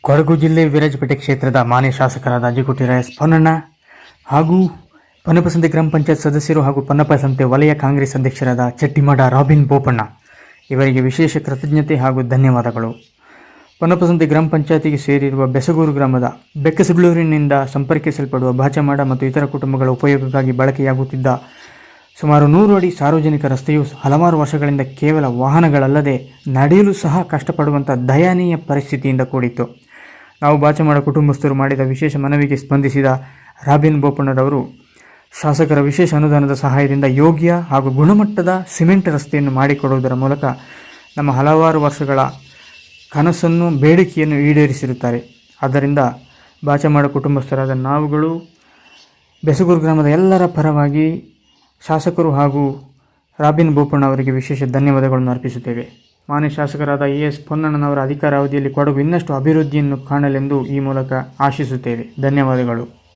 ಕೊಡಗು ಜಿಲ್ಲೆ ವಿರಾಜಪೇಟೆ ಕ್ಷೇತ್ರದ ಮಾನ್ಯ ಶಾಸಕರಾದ ಅಜ್ಜಿಗುಟ್ಟಿ ಎಸ್ ಪೊನ್ನಣ್ಣ ಹಾಗೂ ಪೊನ್ನಪಸಂತೆ ಗ್ರಾಮ ಪಂಚಾಯತ್ ಸದಸ್ಯರು ಹಾಗೂ ಪೊನ್ನಪಸಂತೆ ವಲಯ ಕಾಂಗ್ರೆಸ್ ಅಧ್ಯಕ್ಷರಾದ ಚಟ್ಟಿಮಠ ರಾಬಿನ್ ಬೋಪಣ್ಣ ಇವರಿಗೆ ವಿಶೇಷ ಕೃತಜ್ಞತೆ ಹಾಗೂ ಧನ್ಯವಾದಗಳು. ಪೊನ್ನಪಸಂತೆ ಗ್ರಾಮ ಪಂಚಾಯತಿಗೆ ಸೇರಿರುವ ಬೆಸಗೂರು ಗ್ರಾಮದ ಬೆಕ್ಕಸಗಳೂರಿನಿಂದ ಸಂಪರ್ಕಿಸಲ್ಪಡುವ ಬಾಚಮಾಡ ಮತ್ತು ಇತರ ಕುಟುಂಬಗಳ ಉಪಯೋಗಕ್ಕಾಗಿ ಬಳಕೆಯಾಗುತ್ತಿದ್ದ ಸುಮಾರು 100 ಅಡಿ ಸಾರ್ವಜನಿಕ ರಸ್ತೆಯು ಹಲವಾರು ವರ್ಷಗಳಿಂದ ಕೇವಲ ವಾಹನಗಳಲ್ಲದೆ ನಡೆಯಲು ಸಹ ಕಷ್ಟಪಡುವಂಥ ದಯನೀಯ ಪರಿಸ್ಥಿತಿಯಿಂದ ಕೂಡಿತ್ತು. ನಾವು ಬಾಚಮಾಡ ಕುಟುಂಬಸ್ಥರು ಮಾಡಿದ ವಿಶೇಷ ಮನವಿಗೆ ಸ್ಪಂದಿಸಿದ ರಾಬಿನ್ ಬೋಪಣ್ಣರವರು ಶಾಸಕರ ವಿಶೇಷ ಅನುದಾನದ ಸಹಾಯದಿಂದ ಯೋಗ್ಯ ಹಾಗೂ ಗುಣಮಟ್ಟದ ಸಿಮೆಂಟ್ ರಸ್ತೆಯನ್ನು ಮಾಡಿಕೊಡುವುದರ ಮೂಲಕ ನಮ್ಮ ಹಲವಾರು ವರ್ಷಗಳ ಕನಸನ್ನು ಬೇಡಿಕೆಯನ್ನು ಈಡೇರಿಸಿರುತ್ತಾರೆ. ಆದ್ದರಿಂದ ಬಾಚಮಾಡ ಕುಟುಂಬಸ್ಥರಾದ ನಾವುಗಳು ಬೆಸಗೂರು ಗ್ರಾಮದ ಎಲ್ಲರ ಪರವಾಗಿ ಶಾಸಕರು ಹಾಗೂ ರಾಬಿನ್ ಬೋಪಣ್ಣ ಅವರಿಗೆ ವಿಶೇಷ ಧನ್ಯವಾದಗಳನ್ನು ಅರ್ಪಿಸುತ್ತೇವೆ. ಮಾನ್ಯ ಶಾಸಕರಾದ ಎಸ್ ಪೊನ್ನಣ್ಣನವರ ಅಧಿಕಾರಾವಧಿಯಲ್ಲಿ ಕೊಡಗು ಇನ್ನಷ್ಟು ಅಭಿವೃದ್ಧಿಯನ್ನು ಕಾಣಲೆಂದು ಈ ಮೂಲಕ ಆಶಿಸುತ್ತೇವೆ. ಧನ್ಯವಾದಗಳು.